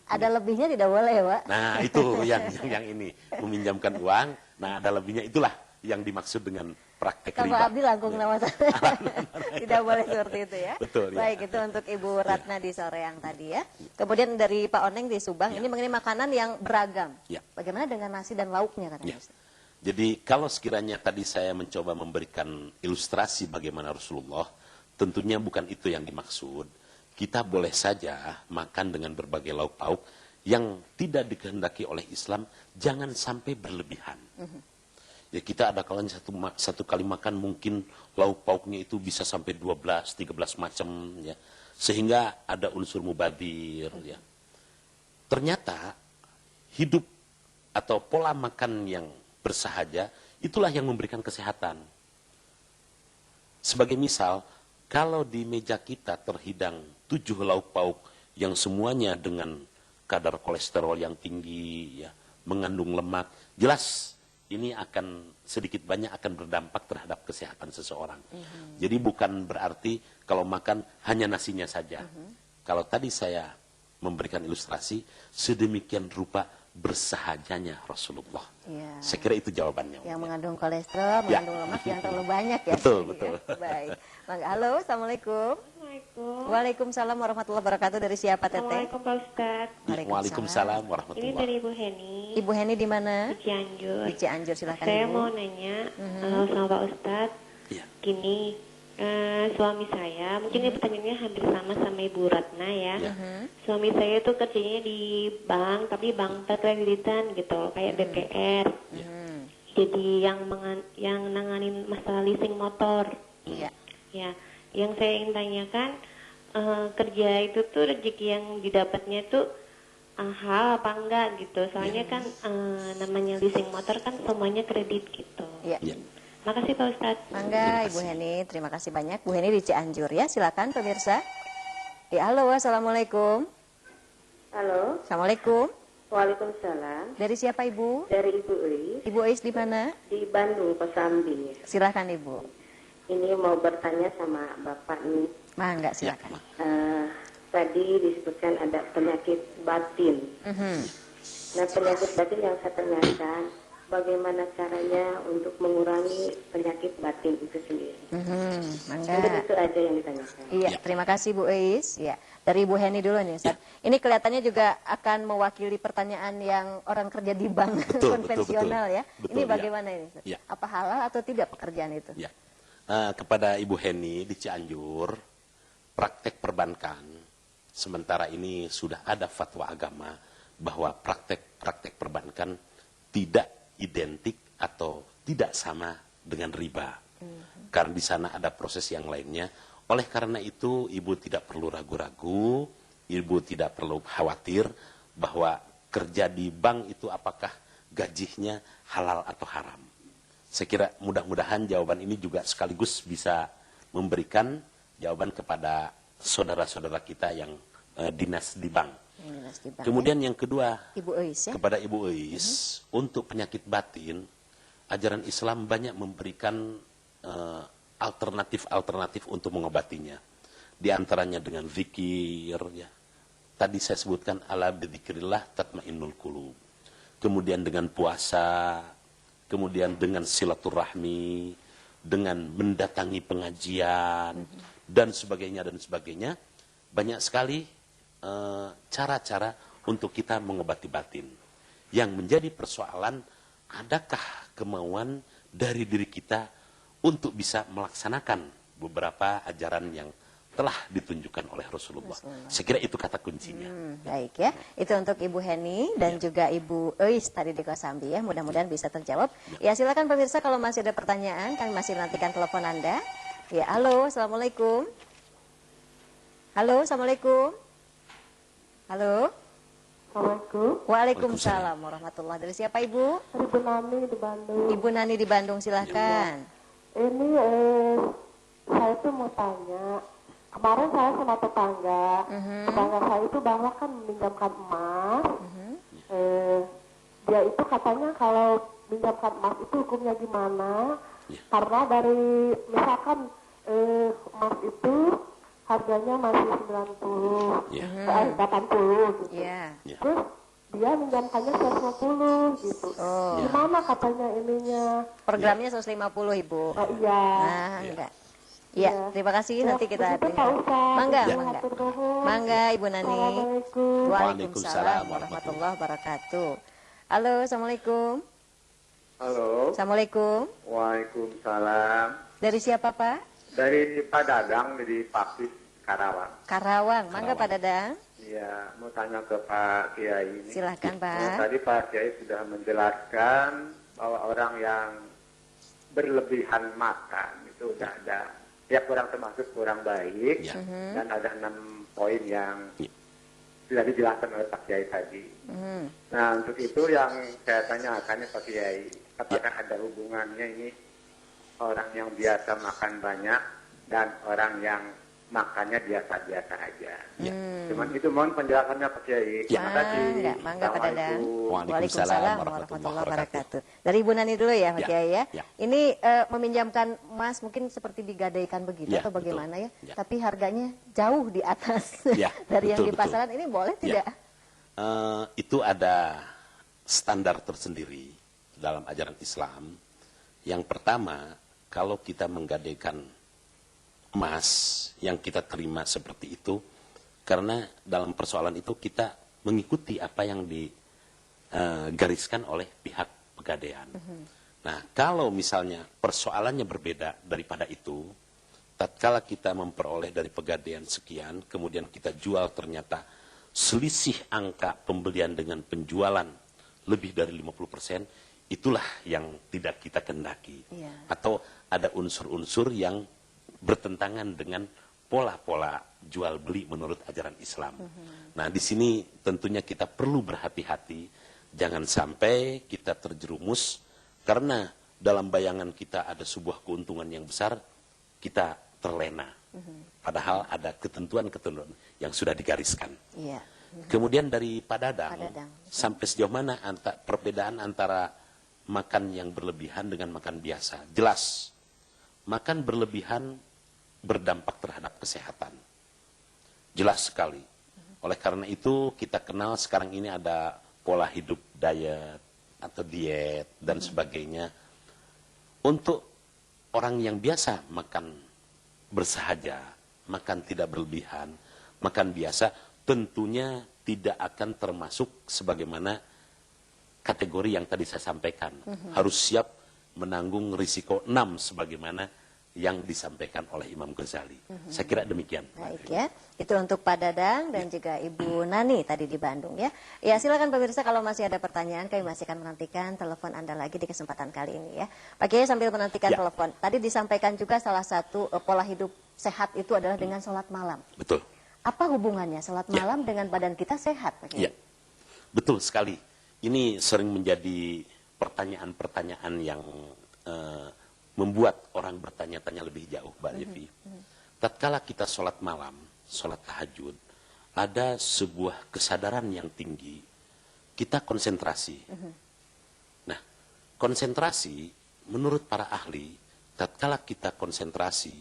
Ada lebihnya tidak boleh, Pak. Nah, itu yang ini meminjamkan uang. Nah, ada lebihnya, itulah yang dimaksud dengan praktek Kalau riba. Pak Abdi langkung nama saya. Tidak boleh seperti itu ya. Betul, ya. Baik, itu untuk Ibu Ratna di Soreang tadi ya. Kemudian dari Pak Oneng di Subang, ini mengenai makanan yang beragam. Ya. Bagaimana dengan nasi dan lauknya katanya? Ya. Jadi kalau sekiranya tadi saya mencoba memberikan ilustrasi bagaimana Rasulullah, tentunya bukan itu yang dimaksud. Kita boleh saja makan dengan berbagai lauk pauk yang tidak dikehendaki oleh Islam, jangan sampai berlebihan. Ya, kita ada kalanya satu kali makan mungkin lauk pauknya itu bisa sampai 12-13 macam ya. Sehingga ada unsur mubadir ya. Ternyata hidup atau pola makan yang bersahaja itulah yang memberikan kesehatan. Sebagai misal, kalau di meja kita terhidang 7 lauk pauk yang semuanya dengan kadar kolesterol yang tinggi ya, mengandung lemak, jelas ini akan sedikit banyak akan berdampak terhadap kesehatan seseorang. Jadi bukan berarti kalau makan hanya nasinya saja. Kalau tadi saya memberikan ilustrasi, sedemikian rupa bersahajanya Rasulullah. Ya. Saya kira itu jawabannya. Yang mengandung kolesterol, mengandung lemak yang terlalu banyak ya. Betul, betul. Baik. Halo, Assalamualaikum. Assalamualaikum. Waalaikumsalam warahmatullahi wabarakatuh. Dari siapa, Teteh? Assalamualaikum Pak Ustadz. Waalaikumsalam Ini warahmatullahi dari Ibu Heni. Ibu Heni di mana? Di Cianjur. Di Cianjur, silakan Saya Ibu. mau nanya sama Pak Ustadz. Ya. Gini, suami saya, mungkin ini pertanyaannya hampir sama Ibu Ratna ya. Suami saya tuh kerjanya di bank, tapi bank terkreditan gitu, kayak BPR. Jadi yang nanganin masalah leasing motor. Iya. Ya, yang saya ingin tanyakan, kerja itu tuh rezeki yang didapatnya tuh hal apa enggak gitu. Soalnya kan namanya leasing motor kan semuanya kredit gitu. Iya. Ya. Makasih Pak Ustadz. Mangga Ibu Heni, terima kasih banyak. Bu Heni di Cianjur ya, silakan pemirsa. Ya, halo, Assalamualaikum. Halo, Assalamualaikum. Waalaikumsalam. Dari siapa Ibu? Dari Ibu Uis Ibu Ais di mana? di Bandung, Kosambi. Silakan Ibu. Ini mau bertanya sama Bapak nih. Mangga, silakan. Tadi disebutkan ada penyakit batin. Nah, penyakit batin yang saya tanyakan, bagaimana caranya untuk mengurangi penyakit batin itu sendiri? Mungkin Mangga. itu aja yang ditanyakan. Iya, terima kasih Bu Ais. Ya, dari Ibu Heni dulu nih, Ustaz. Ini kelihatannya juga akan mewakili pertanyaan yang orang kerja di bank Betul, konvensional betul. ya. Betul, Ini ya. bagaimana ini, Ustaz? Ya. Apa halal atau tidak pekerjaan itu? Ya. Kepada Ibu Heni di Cianjur, praktek perbankan, sementara ini sudah ada fatwa agama bahwa praktek perbankan tidak identik atau tidak sama dengan riba. Karena di sana ada proses yang lainnya. Oleh karena itu, Ibu tidak perlu ragu-ragu, Ibu tidak perlu khawatir bahwa kerja di bank itu apakah gajinya halal atau haram. Saya kira mudah-mudahan jawaban ini juga sekaligus bisa memberikan jawaban kepada saudara-saudara kita yang dinas di bank. Dinas di bank, Kemudian yang kedua, Ibu Ais ya. kepada Ibu Ais, untuk penyakit batin, ajaran Islam banyak memberikan alternatif-alternatif untuk mengobatinya. Di antaranya dengan zikir, ya. Tadi saya sebutkan ala bidzikrillah tatmainnul qulub. Kemudian dengan puasa, kemudian dengan silaturahmi, dengan mendatangi pengajian, dan sebagainya, dan sebagainya. Banyak sekali cara-cara untuk kita mengobati batin. Yang menjadi persoalan, adakah kemauan dari diri kita untuk bisa melaksanakan beberapa ajaran yang telah ditunjukkan oleh Rasulullah. Saya kira itu kata kuncinya. Baik ya, itu untuk Ibu Heni dan juga Ibu Ais tadi di Kosambi ya. Mudah-mudahan bisa terjawab. Ya, silakan pemirsa kalau masih ada pertanyaan, kami masih nantikan telepon Anda. Ya, halo, Assalamualaikum. Halo, Assalamualaikum. Halo. Assalamualaikum. Waalaikumsalam warahmatullahi. Dari siapa Ibu? Ibu Nani di Bandung. Ibu Nani di Bandung, silahkan. Ini saya tuh mau tanya. Kemarin saya sama tetangga saya itu bahwa kan meminjamkan emas. Dia itu katanya kalau minjamkan emas itu hukumnya gimana? Karena dari misalkan emas itu harganya masih 90, Ya. 80 gitu. Iya. Ya. Terus dia minjamkannya 150 gitu. Oh. Gimana katanya ininya? Per gramnya 150 Ibu. Oh iya. Nah, enggak. Iya, terima kasih. Nanti kita begitu, Pak dengar. Ustadz. Mangga, Ya. mangga. Hatur nuhun. Mangga Ibu Nani. Assalamualaikum. Waalaikumsalam warahmatullahi wabarakatuh. Halo, Assalamualaikum. Halo, Assalamualaikum. waalaikumsalam. Dari siapa Pak? Dari Pak Dadang di Pakis, Karawang. Karawang. Mangga Karawang. Pak Dadang. Iya, mau tanya ke Pak Kiai ini. Silahkan Nah, Pak. tadi Pak Kiai sudah menjelaskan bahwa orang yang berlebihan makan itu udah ada, ya kurang termasuk kurang baik, Ya. dan ada 6 poin yang Ya. sudah dijelaskan oleh Pak Kiai tadi. Nah, untuk itu yang saya tanyakan Pak Kiai, apakah ada hubungannya ini orang yang biasa makan banyak dan orang yang makannya biasa-biasa aja. Ya. Cuman itu mohon penjelasannya Pak Kiai. Terima kasih. Mangga Pak Dadang. Assalamualaikum. Waalaikumsalam warahmatullahi wabarakatuh. Dari Ibu Nani dulu ya Pak Ya, Kiai ya. ya. Ini meminjamkan emas mungkin seperti digadaikan begitu Ya, atau bagaimana betul. ya? Ya. Tapi harganya jauh di atas Ya, dari yang betul, di betul. pasaran. Ini boleh Ya. tidak? Itu ada standar tersendiri dalam ajaran Islam. Yang pertama, kalau kita menggadaikan emas yang kita terima seperti itu, karena dalam persoalan itu kita mengikuti apa yang digariskan oleh pihak pegadaian. Nah, kalau misalnya persoalannya berbeda daripada itu, tatkala kita memperoleh dari pegadaian sekian, kemudian kita jual ternyata selisih angka pembelian dengan penjualan lebih dari 50%, itulah yang tidak kita kendaki. Iya. Atau ada unsur-unsur yang bertentangan dengan pola-pola jual beli menurut ajaran Islam. Nah, di sini tentunya kita perlu berhati-hati, jangan sampai kita terjerumus karena dalam bayangan kita ada sebuah keuntungan yang besar, kita terlena. Padahal ada ketentuan-ketentuan yang sudah digariskan. Iya. Kemudian dari Pak Dadang, Pak Dadang. sampai sejauh mana perbedaan antara makan yang berlebihan dengan makan biasa? Jelas, makan berlebihan berdampak terhadap kesehatan. Jelas sekali. Oleh karena itu kita kenal sekarang ini ada pola hidup diet atau diet dan sebagainya. Untuk orang yang biasa makan bersahaja, makan tidak berlebihan, makan biasa, tentunya tidak akan termasuk sebagaimana kategori yang tadi saya sampaikan. Harus siap menanggung risiko 6 sebagaimana yang disampaikan oleh Imam Ghazali. Saya kira demikian. Baik ya, itu untuk Pak Dadang dan juga Ibu Nani tadi di Bandung ya. Ya silakan pemirsa kalau masih ada pertanyaan kami masih akan menantikan telepon Anda lagi di kesempatan kali ini ya. Pak Kiai sambil menantikan Ya. telepon, tadi disampaikan juga salah satu pola hidup sehat itu adalah dengan sholat malam. Betul. Apa hubungannya sholat Ya. malam dengan badan kita sehat Pak Kiai? Ya, betul sekali. Ini sering menjadi pertanyaan-pertanyaan yang membuat orang bertanya-tanya lebih jauh, Mbak Devi. Tatkala kita sholat malam, sholat tahajud, ada sebuah kesadaran yang tinggi, kita konsentrasi. Nah, konsentrasi menurut para ahli, tatkala kita konsentrasi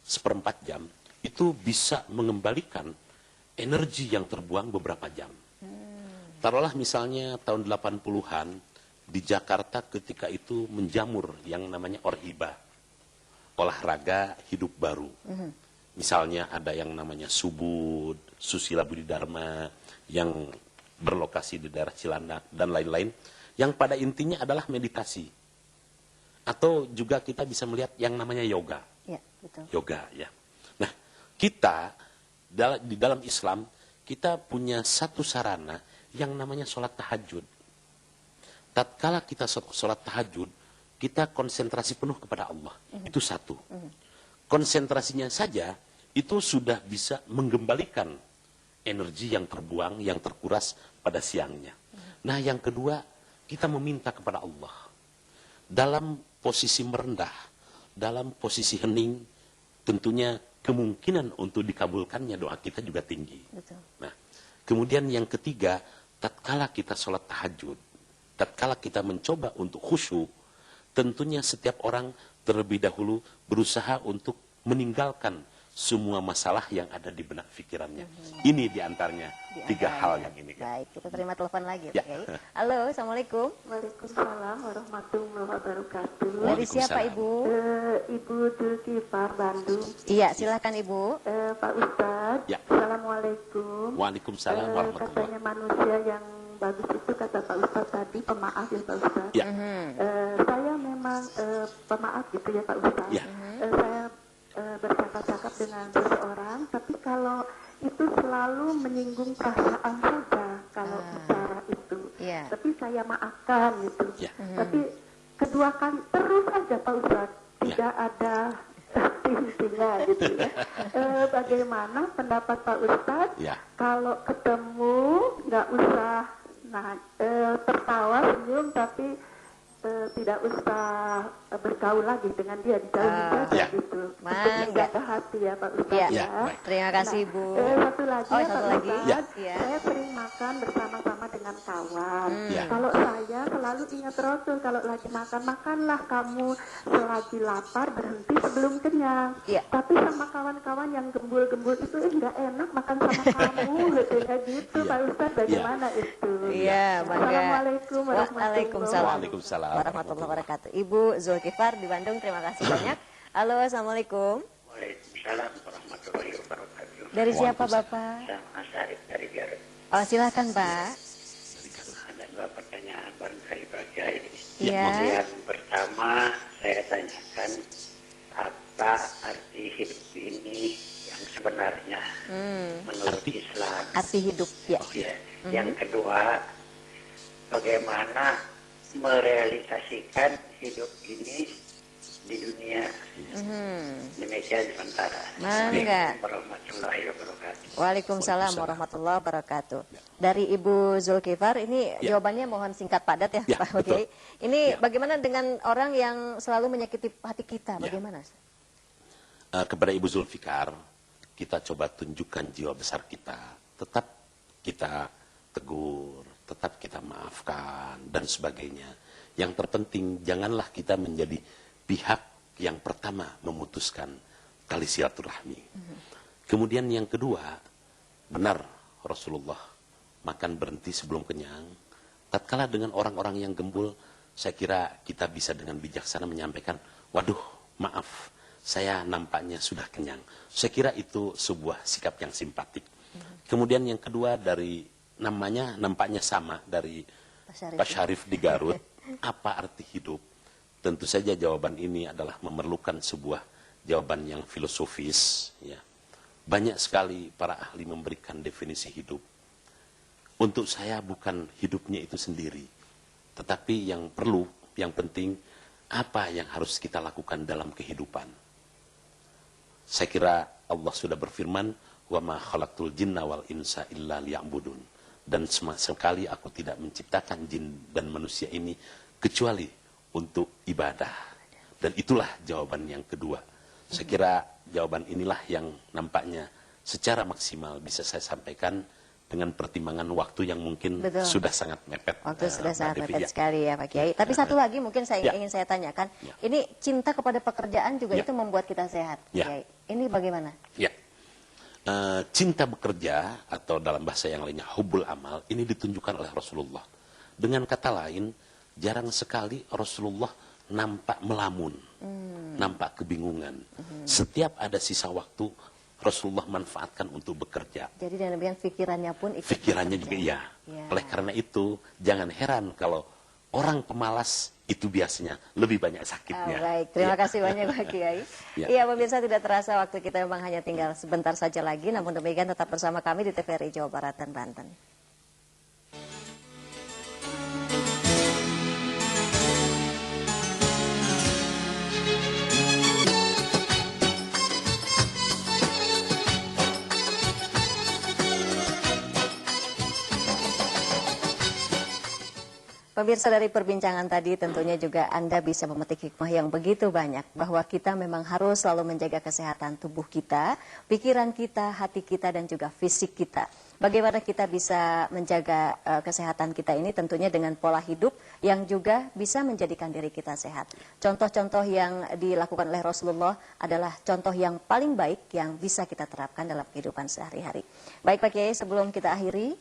1/4 jam, itu bisa mengembalikan energi yang terbuang beberapa jam. Taruhlah misalnya tahun 80-an, di Jakarta ketika itu menjamur yang namanya orhibah, olahraga hidup baru. Misalnya ada yang namanya Subud, Susila Budi Dharma, yang berlokasi di daerah Cilandak, dan lain-lain, yang pada intinya adalah meditasi. Atau juga kita bisa melihat yang namanya yoga. Ya, betul. Yoga, ya. Nah, kita di dalam Islam, kita punya satu sarana yang namanya sholat tahajud. Tatkala kita sholat tahajud, kita konsentrasi penuh kepada Allah. Itu satu. Konsentrasinya saja, itu sudah bisa menggembalikan energi yang terbuang, yang terkuras pada siangnya. Nah, yang kedua, kita meminta kepada Allah. Dalam posisi merendah, dalam posisi hening, tentunya kemungkinan untuk dikabulkannya doa kita juga tinggi. Betul. Nah, kemudian yang ketiga, tatkala kita sholat tahajud, tatkala kita mencoba untuk khusyuk, tentunya setiap orang terlebih dahulu berusaha untuk meninggalkan semua masalah yang ada di benak pikirannya. Ini diantaranya tiga hal yang ini. Baik, kita terima telepon lagi. Ya. Pak Kiai. Halo, Assalamualaikum. Waalaikumsalam warahmatullahi wabarakatuh. Dari siapa Ibu? Ibu Zulkifar, Bandung. Iya, silakan Ibu. Pak Ustadz, Ya. Assalamualaikum. Waalaikumsalam warahmatullahi. Katanya manusia yang bagus itu kata Pak Ustadz tadi, pemaaf ya Pak Ustadz. Ya. Saya memang pemaaf gitu ya Pak Ustadz. Ya. Saya bercakap-cakap dengan seseorang, tapi kalau itu selalu menyinggung perasaan saja kalau bicara itu. Iya. Tapi saya maafkan gitu. Ya. Tapi kedua kali terus aja Pak Ustadz, tidak ada henti-hentinya gitu ya. Bagaimana pendapat Pak Ustadz? Ya. Kalau ketemu nggak usah tertawa senyum, tapi tidak usah bergaul lagi dengan dia, dijauhi saja Ya. gitu. Mangga. Jaga hati ya Pak Ustadz Ya. ya. Baik. Terima kasih Ibu. Satu lagi Oh, ya satu Pak lagi. Ustadz, Ya. saya sering makan bersama-sama dengan kawan. Ya. Kalau saya selalu ingat Rasul, kalau lagi makan, makanlah kamu selagi lapar, berhenti sebelum kenyang. Ya. Tapi sama kawan-kawan yang gembul-gembul itu nggak enak makan sama kamu gitu ya gitu Ya. Pak Ustadz, bagaimana itu? Iya, mangga. Assalamualaikum Waalaikumsalam Waalaikumsalam warahmatullahi wabarakatuh. Ibu Zulkifar di Bandung, terima kasih banyak. Halo, Assalamualaikum. Waalaikumsalam warahmatullahi wabarakatuh. Dari siapa Bapak? Saya Mas Arif dari Garut. Oh, silakan Pak. Ada dua pertanyaan barangkali Pak Kiai. Iya. Yang pertama saya tanyakan apa arti hidup ini yang sebenarnya menurut Islam. Arti hidup, ya. Ya. Yang kedua, bagaimana merealisasikan hidup ini di dunia. Demikian sementara. Mangga. Assalamualaikum warahmatullahi wabarakatuh. Waalaikumsalam warahmatullahi wabarakatuh. Dari Ibu Zulkifar, ini jawabannya mohon singkat padat ya, Ya, Pak betul. Kiai. Ini bagaimana dengan orang yang selalu menyakiti hati kita? Bagaimana? Kepada Ibu Zulfikar, kita coba tunjukkan jiwa besar kita. Tetap kita tegur, tetap kita maafkan, dan sebagainya. Yang terpenting, janganlah kita menjadi pihak yang pertama memutuskan tali silaturahmi. Kemudian yang kedua, benar Rasulullah makan berhenti sebelum kenyang. Tatkala dengan orang-orang yang gembul, saya kira kita bisa dengan bijaksana menyampaikan, waduh, maaf, saya nampaknya sudah kenyang. Saya kira itu sebuah sikap yang simpatik. Kemudian yang kedua, dari namanya nampaknya sama dari Pak Syarif di Garut. Apa arti hidup? Tentu saja jawaban ini adalah memerlukan sebuah jawaban yang filosofis. Ya. Banyak sekali para ahli memberikan definisi hidup. Untuk saya bukan hidupnya itu sendiri. Tetapi yang perlu, yang penting, apa yang harus kita lakukan dalam kehidupan. Saya kira Allah sudah berfirman, wa ma khalaqtul jinna wal insa illa liya'budun. Dan sama sekali aku tidak menciptakan jin dan manusia ini kecuali untuk ibadah. Dan itulah jawaban yang kedua. Saya kira jawaban inilah yang nampaknya secara maksimal bisa saya sampaikan dengan pertimbangan waktu yang mungkin Betul. sudah sangat mepet. Waktu sudah sangat Mbak Devi, mepet ya. sekali ya Pak Kiai. Tapi satu lagi mungkin saya Ya. ingin saya tanyakan. Ya. Ini cinta kepada pekerjaan juga Ya. itu membuat kita sehat. Ya. Kiai. Ini bagaimana? Ya. Cinta bekerja atau dalam bahasa yang lainnya hubbul amal ini ditunjukkan oleh Rasulullah. Dengan kata lain, jarang sekali Rasulullah nampak melamun, nampak kebingungan. Setiap ada sisa waktu, Rasulullah manfaatkan untuk bekerja. Jadi dengan demikian pikirannya pun ikut Pikirannya bekerja. juga iya. Ya. Oleh karena itu, jangan heran kalau orang pemalas itu biasanya lebih banyak sakitnya. Baik, terima Ya. kasih banyak Pak Kiai. Ya. Iya, pemirsa, tidak terasa waktu kita memang hanya tinggal sebentar saja lagi. Namun demikian tetap bersama kami di TVRI Jawa Barat dan Banten. Pemirsa, dari perbincangan tadi tentunya juga Anda bisa memetik hikmah yang begitu banyak. Bahwa kita memang harus selalu menjaga kesehatan tubuh kita, pikiran kita, hati kita, dan juga fisik kita. bagaimana kita bisa menjaga kesehatan kita ini tentunya dengan pola hidup yang juga bisa menjadikan diri kita sehat. Contoh-contoh yang dilakukan oleh Rasulullah adalah contoh yang paling baik yang bisa kita terapkan dalam kehidupan sehari-hari. Baik Pak Kiai, sebelum kita akhiri,